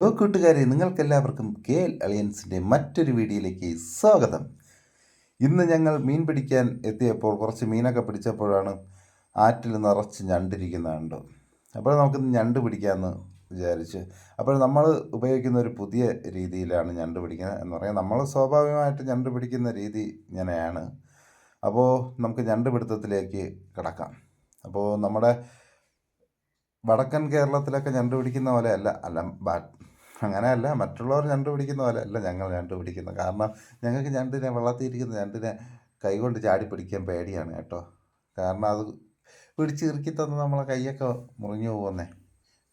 കൂട്ടുകാരെ, നിങ്ങൾക്കെല്ലാവർക്കും KL അലയൻസിൻ്റെ മറ്റൊരു വീഡിയോയിലേക്ക് സ്വാഗതം. ഇന്ന് ഞങ്ങൾ മീൻ പിടിക്കാൻ എത്തിയപ്പോൾ കുറച്ച് മീനൊക്കെ പിടിച്ചപ്പോഴാണ് ആറ്റിൽ നിറച്ച് ഞണ്ടിരിക്കുന്നത് കണ്ടു. അപ്പോൾ നമുക്ക് ഞണ്ട് പിടിക്കാമെന്ന് വിചാരിച്ച്. അപ്പോൾ നമ്മൾ ഉപയോഗിക്കുന്ന ഒരു പുതിയ രീതിയിലാണ് ഞണ്ട് പിടിക്കുന്നത് എന്ന് പറയാം. നമ്മൾ സ്വാഭാവികമായിട്ട് ഞണ്ട് പിടിക്കുന്ന രീതി ഇങ്ങനെയാണ്. അപ്പോൾ നമുക്ക് ഞണ്ട് പിടുത്തത്തിലേക്ക് കിടക്കാം. അപ്പോൾ നമ്മുടെ വടക്കൻ കേരളത്തിലൊക്കെ ഞണ്ട് പിടിക്കുന്ന പോലെ അങ്ങനെയല്ല, മറ്റുള്ളവർ ഞണ്ട് പിടിക്കുന്ന പോലെ അല്ല ഞങ്ങൾ ഞണ്ട് പിടിക്കുന്നത്. കാരണം ഞങ്ങൾക്ക് ഞണ്ടിനെ വെള്ളത്തിയിരിക്കുന്ന ഞണ്ടിനെ കൈകൊണ്ട് ചാടി പിടിക്കാൻ പേടിയാണ് കേട്ടോ. കാരണം അത് പിടിച്ച് ഇറുക്കി തന്ന് നമ്മളെ കൈയൊക്കെ മുറിഞ്ഞു പോകുന്നേ,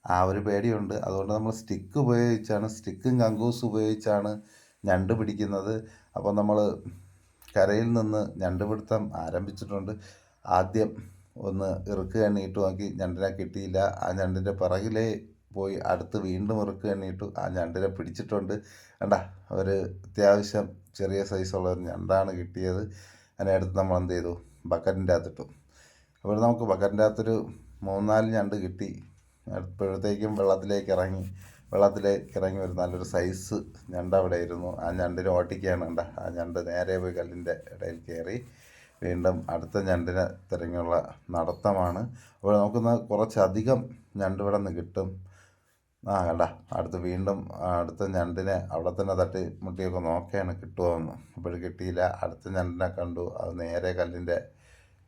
ആ ഒരു പേടിയുണ്ട്. അതുകൊണ്ട് നമ്മൾ സ്റ്റിക്കും കങ്കൂസ് ഉപയോഗിച്ചാണ് ഞണ്ട് പിടിക്കുന്നത്. അപ്പോൾ നമ്മൾ കരയിൽ നിന്ന് ഞണ്ട് പിടുത്തം ആരംഭിച്ചിട്ടുണ്ട്. ആദ്യം ഒന്ന് ഇറുക്ക് എണ്ണിയിട്ട് നോക്കി, ഞണ്ടിനെ കിട്ടിയില്ല. ആ ഞണ്ടിൻ്റെ പിറകിലേ പോയി അടുത്ത് വീണ്ടും ഇറുക്ക് എണ്ണിയിട്ടു, ആ ഞണ്ടിനെ പിടിച്ചിട്ടുണ്ട്. കണ്ട, ഒരു അത്യാവശ്യം ചെറിയ സൈസുള്ള ഒരു ഞണ്ടാണ് കിട്ടിയത്. അതിനടുത്ത് നമ്മൾ എന്ത് ചെയ്തു, ബക്കറ്റിൻ്റെ അകത്തിട്ടു. അപ്പോൾ നമുക്ക് ബക്കറ്റിൻ്റെ അകത്തൊരു 3-4 ഞണ്ട് കിട്ടി. അപ്പോഴത്തേക്കും വെള്ളത്തിലേക്ക് ഇറങ്ങി ഒരു നല്ലൊരു സൈസ് ഞണ്ട് അവിടെ ഇരുന്നു. ആ ഞണ്ടിനെ ഓട്ടിക്കുകയാണ്. കണ്ട, ആ ഞണ്ട് നേരെ പോയി കല്ലിൻ്റെ ഇടയിൽ കയറി. വീണ്ടും അടുത്ത ഞണ്ടിനെ തിരഞ്ഞുള്ള നടത്തമാണ്. അപ്പോൾ നമുക്കിന്ന് കുറച്ചധികം ഞണ്ട് ഇവിടെ നിന്ന് കിട്ടും. കണ്ട, വീണ്ടും അടുത്ത ഞണ്ടിനെ അവിടെ തന്നെ തട്ടി മുട്ടിയൊക്കെ നോക്കുകയാണ് കിട്ടുമോ എന്ന്. അപ്പോഴും കിട്ടിയില്ല. അടുത്ത ഞണ്ടിനെ കണ്ടു, അത് നേരെ കല്ലിൻ്റെ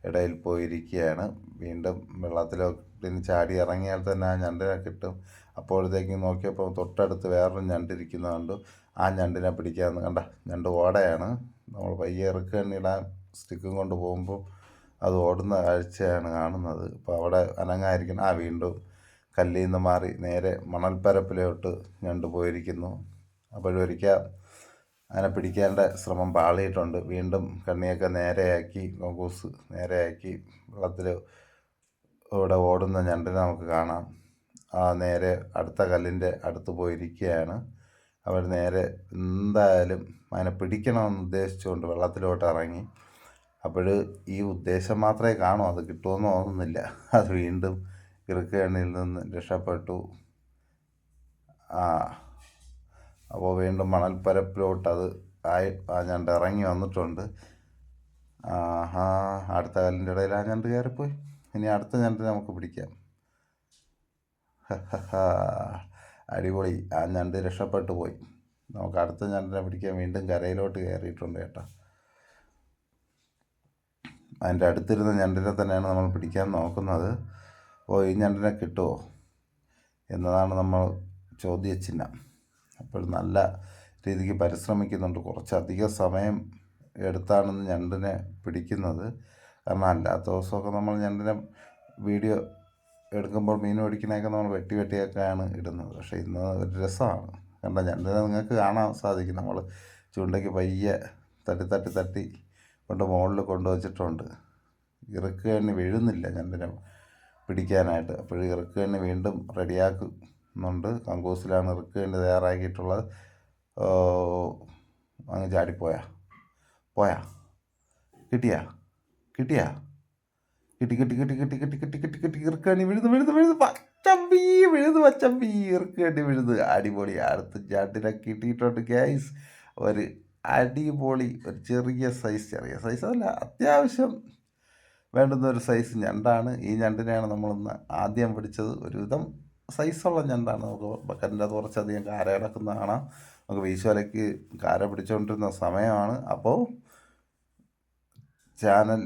ഇടയിൽ പോയിരിക്കുകയാണ്. വീണ്ടും വെള്ളത്തിലോട്ട് ചാടി ഇറങ്ങിയാൽ തന്നെ ആ ഞണ്ടിനെ കിട്ടും. അപ്പോഴത്തേക്കും നോക്കിയപ്പോൾ തൊട്ടടുത്ത് വേറൊരു ഞണ്ടിരിക്കുന്ന കണ്ടു. ആ ഞണ്ടിനെ പിടിക്കാമെന്ന്. കണ്ട, ഞണ്ട് ഓടയാണ്. നമ്മൾ പയ്യെ ഇറക്കുകണ്ണിടാൻ സ്റ്റിക്കും കൊണ്ട് പോകുമ്പോൾ അത് ഓടുന്ന കാഴ്ചയാണ് കാണുന്നത്. അപ്പോൾ അവിടെ അനങ്ങായിരിക്കണം. വീണ്ടും കല്ലിൽ നിന്ന് മാറി നേരെ മണൽപ്പരപ്പിലോട്ട് ഞണ്ട് പോയിരിക്കുന്നു. അപ്പോഴൊരിക്കൽ അതിനെ പിടിക്കേണ്ട ശ്രമം പാളിയിട്ടുണ്ട്. വീണ്ടും കണ്ണിയൊക്കെ നേരെയാക്കി, കങ്കൂസ് നേരെയാക്കി വെള്ളത്തിൽ ഇവിടെ ഓടുന്ന ഞണ്ടിനെ നമുക്ക് കാണാം. നേരെ അടുത്ത കല്ലിൻ്റെ അടുത്ത് പോയിരിക്കുകയാണ്. അവർ നേരെ എന്തായാലും അതിനെ പിടിക്കണമെന്ന് ഉദ്ദേശിച്ചുകൊണ്ട് വെള്ളത്തിലോട്ട് ഇറങ്ങി. അപ്പോൾ ഈ ഉദ്ദേശം മാത്രമേ കാണൂ, അത് കിട്ടുമെന്ന് തോന്നുന്നില്ല. അത് വീണ്ടും ഇറുക്ക് എണ്ണിയിൽ നിന്ന് രക്ഷപ്പെട്ടു. അപ്പോൾ വീണ്ടും മണൽപ്പരപ്പിലോട്ട് ആ ഞണ്ട് ഇറങ്ങി വന്നിട്ടുണ്ട്. അടുത്ത കല്ലിൻ്റെ ഇടയിൽ ആ ഞണ്ട് കയറിപ്പോയി. ഇനി അടുത്ത ഞണ്ട് നമുക്ക് പിടിക്കാം. അടിപൊളി, ആ ഞണ്ട് രക്ഷപ്പെട്ടു പോയി. നമുക്ക് അടുത്ത ഞണ്ടിനെ പിടിക്കാൻ വീണ്ടും കരയിലോട്ട് കയറിയിട്ടുണ്ട് കേട്ടോ. അതിൻ്റെ അടുത്തിരുന്ന ഞണ്ടിനെ തന്നെയാണ് നമ്മൾ പിടിക്കാൻ നോക്കുന്നത്. ഈ ഞണ്ടിനെ കിട്ടുമോ എന്നതാണ് നമ്മൾ ചോദ്യചിഹ്നം. അപ്പോൾ നല്ല രീതിക്ക് പരിശ്രമിക്കുന്നുണ്ട്. കുറച്ചധികം സമയം എടുത്താണ് ഞണ്ടിനെ പിടിക്കുന്നത്. കാരണം അല്ലാത്ത ദിവസമൊക്കെ നമ്മൾ ഞണ്ടിനെ വീഡിയോ എടുക്കുമ്പോൾ മീൻ പിടിക്കണയൊക്കെ നമ്മൾ വെട്ടിയൊക്കെയാണ് ഇടുന്നത്. പക്ഷേ ഇന്ന് ഒരു രസമാണ്. കണ്ട, ഞണ്ടിനെ നിങ്ങൾക്ക് കാണാൻ സാധിക്കും. നമ്മൾ ചൂണ്ടയ്ക്ക് പയ്യെ തട്ടി കൊണ്ട് മുകളിൽ കൊണ്ടുവച്ചിട്ടുണ്ട്. ഇറുക്ക് എണ്ണി വീഴുന്നില്ല ഞണ്ടിനെ പിടിക്കാനായിട്ട്. അപ്പോൾ ഇറുക്ക് എണ്ണി വീണ്ടും റെഡിയാക്കുന്നുണ്ട്. കങ്കൂസിലാണ് ഇറുക്ക് എണ്ണി തയ്യാറാക്കിയിട്ടുള്ളത്. അങ്ങ് ചാടിപ്പോയാ കിട്ടി ഇറുക്കണ്ണി വിഴുന്ന് പച്ചമ്പി ഇറുക്കണ്ണി വിഴുന്ന്. അടിപൊളി, അടുത്ത് ഞണ്ടിനെ കിട്ടിയിട്ടുണ്ട് ഗൈസ്. ഒരു അടിപൊളി, ഒരു ചെറിയ സൈസ് അല്ല, അത്യാവശ്യം വേണ്ടുന്ന ഒരു സൈസ് ഞണ്ടാണ്. ഈ ഞണ്ടിനെയാണ് നമ്മളിന്ന് ആദ്യം പിടിച്ചത്. ഒരുവിധം സൈസുള്ള ഞണ്ടാണ്. നമുക്ക് ബക്കറ്റിൻ്റെ അത് കുറച്ചധികം കാര കിടക്കുന്ന കാണാം. നമുക്ക് വീശുവലയ്ക്ക് കാര പിടിച്ചുകൊണ്ടിരുന്ന സമയമാണ്. അപ്പോൾ ചാനൽ